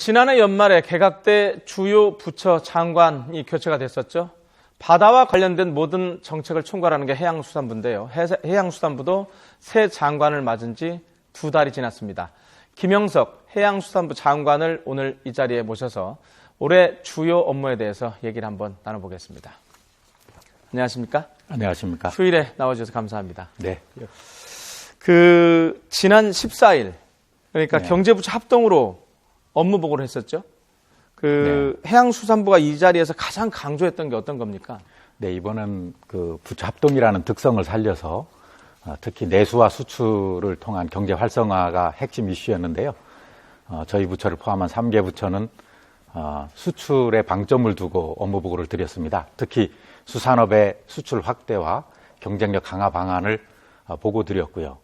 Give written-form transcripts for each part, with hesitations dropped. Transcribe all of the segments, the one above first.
지난해 연말에 개각돼 주요 부처 장관이 교체가 됐었죠. 바다와 관련된 모든 정책을 총괄하는 게 해양수산부인데요. 해양수산부도 새 장관을 맞은 지 2달이 지났습니다. 김영석 해양수산부 장관을 오늘 이 자리에 모셔서 올해 주요 업무에 대해서 얘기를 한번 나눠보겠습니다. 안녕하십니까? 안녕하십니까? 휴일에 나와주셔서 감사합니다. 네. 지난 14일, 그러니까 네. 경제부처 합동으로 업무 보고를 했었죠. 해양수산부가 이 자리에서 가장 강조했던 게 어떤 겁니까? 네, 이번은 부처 합동이라는 특성을 살려서 특히 내수와 수출을 통한 경제 활성화가 핵심 이슈였는데요. 저희 부처를 포함한 3개 부처는 수출에 방점을 두고 업무 보고를 드렸습니다. 특히 수산업의 수출 확대와 경쟁력 강화 방안을 보고 드렸고요.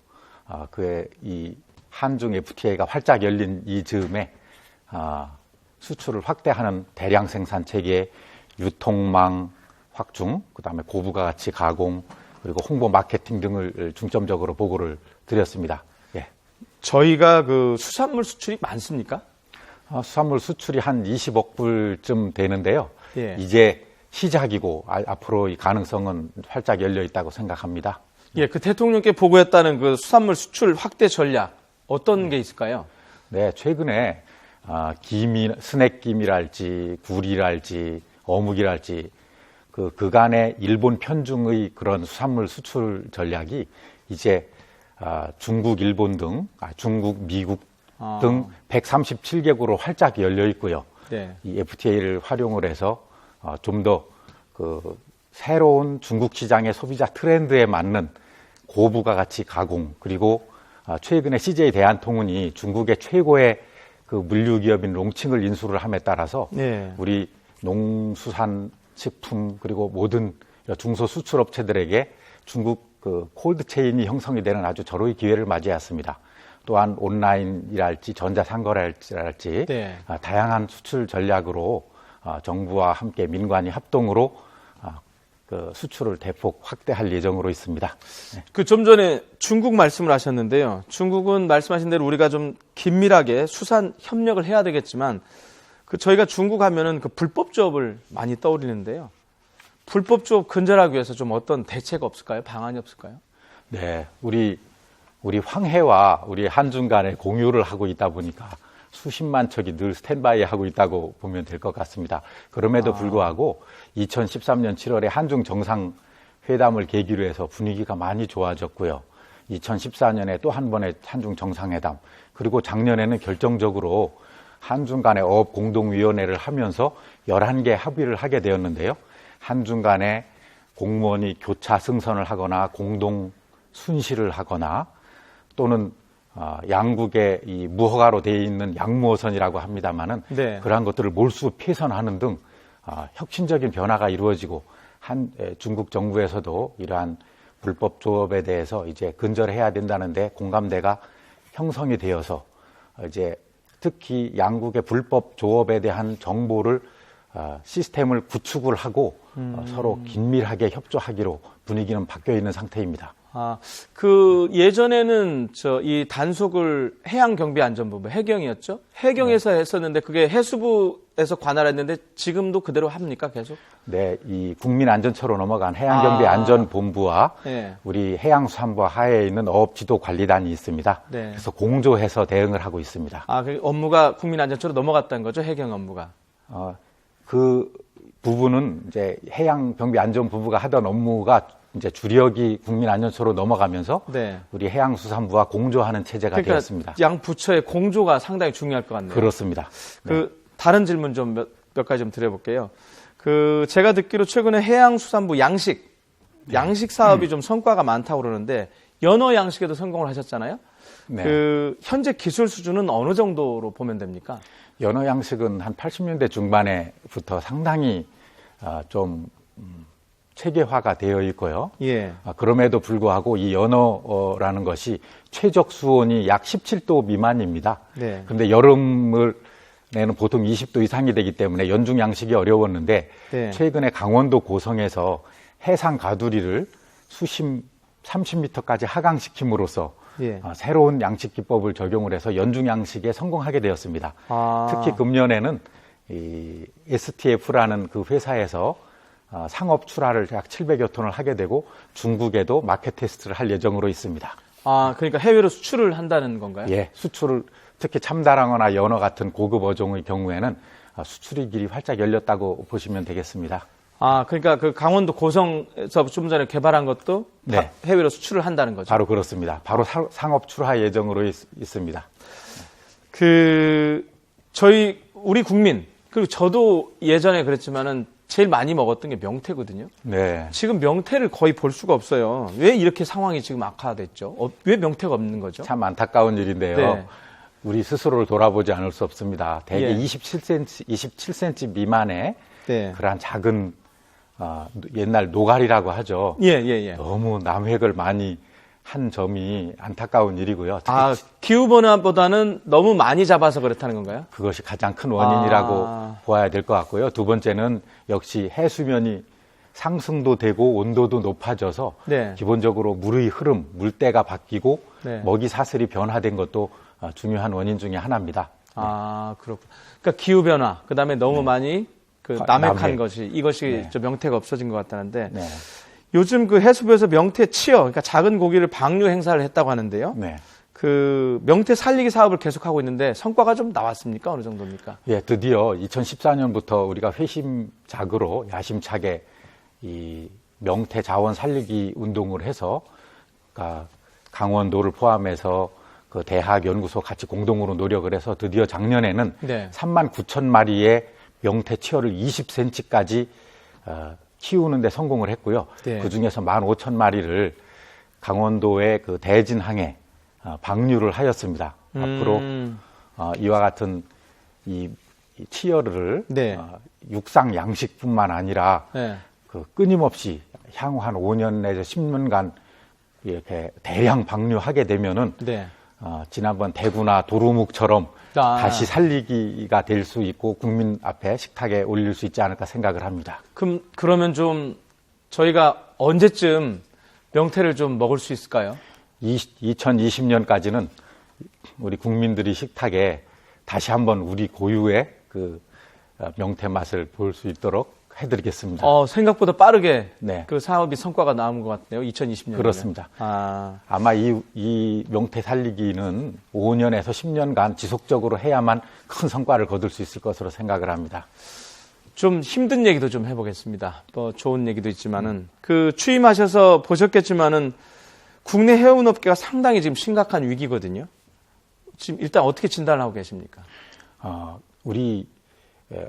그에 이 한중 FTA가 활짝 열린 이 즈음에 수출을 확대하는 대량 생산 체계, 유통망 확충, 그다음에 고부가 가치 가공, 그리고 홍보 마케팅 등을 중점적으로 보고를 드렸습니다. 예. 저희가 수산물 수출이 많습니까? 수산물 수출이 한 20억 불쯤 되는데요. 예. 이제 시작이고 앞으로 이 가능성은 활짝 열려 있다고 생각합니다. 예, 대통령께 보고했다는 수산물 수출 확대 전략 어떤 게 있을까요? 네, 최근에 스낵김이랄지 굴이랄지 어묵이랄지 그간의 일본 편중의 그런 수산물 수출 전략이 이제 중국, 일본 등 중국, 미국 등 137개국으로 활짝 열려 있고요. 네. 이 FTA를 활용을 해서 좀 더 새로운 중국 시장의 소비자 트렌드에 맞는 고부가 가치 가공, 그리고 최근에 CJ 대한통운이 중국의 최고의 물류기업인 롱칭을 인수를 함에 따라서 네. 우리 농수산식품 그리고 모든 중소수출업체들에게 중국 콜드체인이 형성이 되는 아주 절호의 기회를 맞이했습니다. 또한 온라인이랄지 전자상거래랄지 네. 다양한 수출 전략으로 정부와 함께 민관이 합동으로 수출을 대폭 확대할 예정으로 있습니다. 네. 좀 전에 중국 말씀을 하셨는데요. 중국은 말씀하신 대로 우리가 좀 긴밀하게 수산 협력을 해야 되겠지만 저희가 중국 하면은 불법 조업을 많이 떠올리는데요. 불법 조업 근절하기 위해서 좀 어떤 대책 없을까요? 방안이 없을까요? 네, 우리 황해와 우리 한중 간에 공유를 하고 있다 보니까 수십만 척이 늘 스탠바이 하고 있다고 보면 될 것 같습니다. 그럼에도 불구하고 2013년 7월에 한중 정상회담을 계기로 해서 분위기가 많이 좋아졌고요. 2014년에 또 한 번의 한중 정상회담, 그리고 작년에는 결정적으로 한중 간의 어업 공동위원회를 하면서 11개 합의를 하게 되었는데요. 한중 간에 공무원이 교차 승선을 하거나 공동 순시를 하거나 또는 양국의 이 무허가로 되어 있는 양무어선이라고 합니다만은 네. 그러한 것들을 몰수 폐선하는 등 혁신적인 변화가 이루어지고 중국 정부에서도 이러한 불법 조업에 대해서 이제 근절해야 된다는데 공감대가 형성이 되어서 이제 특히 양국의 불법 조업에 대한 정보를 시스템을 구축을 하고 서로 긴밀하게 협조하기로 분위기는 바뀌어 있는 상태입니다. 예전에는 이 단속을 해양경비안전본부, 해경이었죠? 해경에서 했었는데 그게 해수부에서 관할했는데 지금도 그대로 합니까, 계속? 네, 이 국민안전처로 넘어간 해양경비안전본부와 네. 우리 해양수산부 하에에 있는 어업지도관리단이 있습니다. 네. 그래서 공조해서 대응을 하고 있습니다. 그 업무가 국민안전처로 넘어갔다는 거죠, 해경 업무가? 그 부분은 이제 해양경비안전본부가 하던 업무가 이제 주력이 국민안전처로 넘어가면서 네. 우리 해양수산부와 공조하는 체제가 되었습니다. 양 부처의 공조가 상당히 중요할 것 같네요. 그렇습니다. 네. 다른 질문 좀 몇 가지 좀 드려볼게요. 제가 듣기로 최근에 해양수산부 양식 사업이 좀 성과가 많다고 그러는데 연어 양식에도 성공을 하셨잖아요. 네. 현재 기술 수준은 어느 정도로 보면 됩니까? 연어 양식은 한 80년대 중반에부터 상당히 좀 체계화가 되어 있고요. 예. 그럼에도 불구하고 이 연어라는 것이 최적 수온이 약 17도 미만입니다. 네. 그런데 여름에는 보통 20도 이상이 되기 때문에 연중 양식이 어려웠는데 네. 최근에 강원도 고성에서 해상 가두리를 수심 30m까지 하강시킴으로써 예. 새로운 양식 기법을 적용을 해서 연중 양식에 성공하게 되었습니다. 특히 금년에는 이 STF라는 그 회사에서 상업 출하를 약 700여 톤을 하게 되고 중국에도 마켓 테스트를 할 예정으로 있습니다. 그러니까 해외로 수출을 한다는 건가요? 예, 수출을 특히 참다랑어나 연어 같은 고급 어종의 경우에는 수출의 길이 활짝 열렸다고 보시면 되겠습니다. 그러니까 그 강원도 고성에서 좀 전에 개발한 것도 네. 해외로 수출을 한다는 거죠. 바로 그렇습니다. 바로 상업 출하 예정으로 있습니다. 우리 국민, 그리고 저도 예전에 그랬지만은 제일 많이 먹었던 게 명태거든요. 네. 지금 명태를 거의 볼 수가 없어요. 왜 이렇게 상황이 지금 악화됐죠? 왜 명태가 없는 거죠? 참 안타까운 일인데요. 네. 우리 스스로를 돌아보지 않을 수 없습니다. 대개 예. 27cm 미만의 네. 그러한 작은 옛날 노가리라고 하죠. 예. 너무 남획을 많이 한 점이 안타까운 일이고요. 기후변화보다는 너무 많이 잡아서 그렇다는 건가요? 그것이 가장 큰 원인이라고 보아야 될 것 같고요. 두 번째는 역시 해수면이 상승도 되고 온도도 높아져서 네. 기본적으로 물의 흐름, 물때가 바뀌고 네. 먹이 사슬이 변화된 것도 중요한 원인 중에 하나입니다. 그렇군. 그러니까 기후변화, 그 다음에 너무 많이 남획한 남획. 것이, 이것이 네. 저 명태가 없어진 것 같다는데, 네. 요즘 그 해수부에서 명태 치어, 그러니까 작은 고기를 방류 행사를 했다고 하는데요. 네. 그 명태 살리기 사업을 계속하고 있는데 성과가 좀 나왔습니까? 어느 정도입니까? 예, 드디어 2014년부터 우리가 회심작으로 야심차게 이 명태 자원 살리기 운동을 해서 강원도를 포함해서 그 대학 연구소 같이 공동으로 노력을 해서 드디어 작년에는 네. 3만 9천 마리의 명태 치어를 20cm까지 키우는 데 성공을 했고요. 네. 그중에서 1만 5천 마리를 강원도의 그 대진항에 방류를 하였습니다. 앞으로 이와 같은 이 치어를 네. 육상 양식뿐만 아니라 네. 그 끊임없이 향후 한 5년 내지 10년간 이렇게 대량 방류하게 되면은 네. 지난번 대구나 도루묵처럼 다시 아. 살리기가 될 수 있고 국민 앞에 식탁에 올릴 수 있지 않을까 생각을 합니다. 그러면 좀 저희가 언제쯤 명태를 좀 먹을 수 있을까요? 2020년까지는 우리 국민들이 식탁에 다시 한번 우리 고유의 그 명태 맛을 볼 수 있도록 해드리겠습니다. 생각보다 빠르게 네. 그 사업이 성과가 나온 것 같네요. 2020년. 그렇습니다. 아. 아마 이 명태 살리기는 5년에서 10년간 지속적으로 해야만 큰 성과를 거둘 수 있을 것으로 생각을 합니다. 좀 힘든 얘기도 좀 해보겠습니다. 뭐 좋은 얘기도 있지만은 그 취임하셔서 보셨겠지만은 국내 해운업계가 상당히 지금 위기거든요. 지금 일단 어떻게 진단을 하고 계십니까?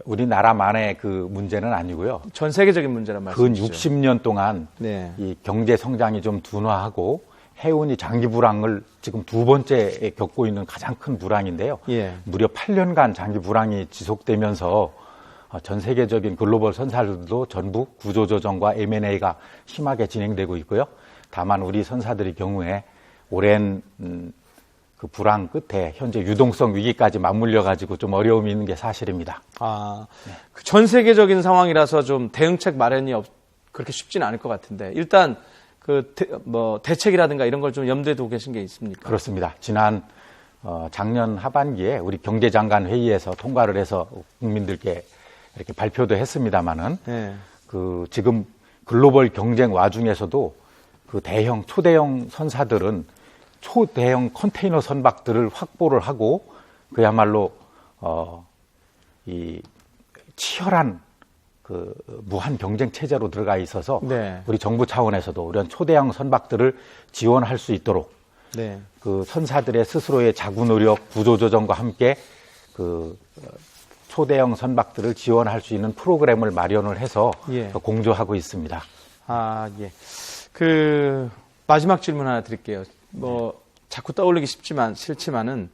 우리나라만의 그 문제는 아니고요. 전 세계적인 문제란 근 말씀이시죠. 60년 동안 네. 이 경제 성장이 좀 둔화하고 해운이 장기 불황을 지금 두 번째 겪고 있는 가장 큰 불황인데요. 예. 무려 8년간 장기 불황이 지속되면서 전 세계적인 글로벌 선사들도 전부 구조조정과 M&A가 심하게 진행되고 있고요. 다만 우리 선사들의 경우에 오랜 그 불황 끝에 현재 유동성 위기까지 맞물려 가지고 좀 어려움이 있는 게 사실입니다. 그 전 세계적인 상황이라서 좀 대응책 마련이 그렇게 쉽지는 않을 것 같은데 일단 대책이라든가 이런 걸 좀 염두에 두고 계신 게 있습니까? 그렇습니다. 작년 하반기에 우리 경제장관 회의에서 통과를 해서 국민들께 이렇게 발표도 했습니다마는 네. 지금 글로벌 경쟁 와중에서도 그 초대형 선사들은 초대형 컨테이너 선박들을 확보를 하고 그야말로 이 치열한 그 무한 경쟁 체제로 들어가 있어서 네. 우리 정부 차원에서도 이런 초대형 선박들을 지원할 수 있도록 네. 그 선사들의 스스로의 자구 노력, 구조 조정과 함께 그 초대형 선박들을 지원할 수 있는 프로그램을 마련을 해서 예. 공조하고 있습니다. 예. 마지막 질문 하나 드릴게요. 자꾸 떠올리기 싫지만은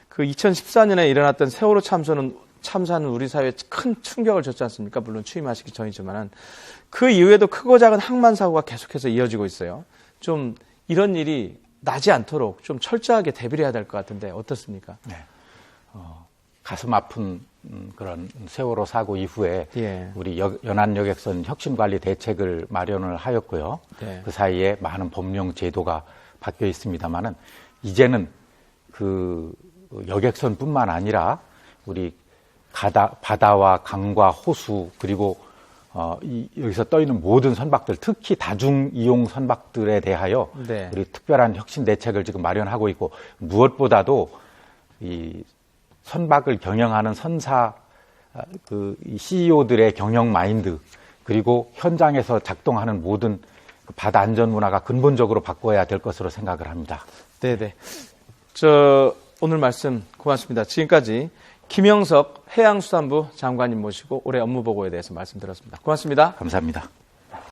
그 2014년에 일어났던 세월호 참사는 우리 사회에 큰 충격을 줬지 않습니까? 물론 취임하시기 전이지만은 그 이후에도 크고 작은 항만 사고가 계속해서 이어지고 있어요. 좀 이런 일이 나지 않도록 좀 철저하게 대비를 해야 될 것 같은데 어떻습니까? 네. 가슴 아픈 그런 세월호 사고 이후에 예. 우리 연안여객선 혁신관리 대책을 마련을 하였고요. 네. 그 사이에 많은 법령 제도가 바뀌어 있습니다만은 이제는 그 여객선뿐만 아니라 우리 바다와 강과 호수 그리고 여기서 떠 있는 모든 선박들, 특히 다중 이용 선박들에 대하여 네. 우리 특별한 혁신 대책을 지금 마련하고 있고, 무엇보다도 이 선박을 경영하는 선사 이 CEO들의 경영 마인드, 그리고 현장에서 작동하는 모든 그 바다 안전 문화가 근본적으로 바꿔야 될 것으로 생각을 합니다. 네네. 오늘 말씀 고맙습니다. 지금까지 김영석 해양수산부 장관님 모시고 올해 업무 보고에 대해서 말씀드렸습니다. 고맙습니다. 감사합니다.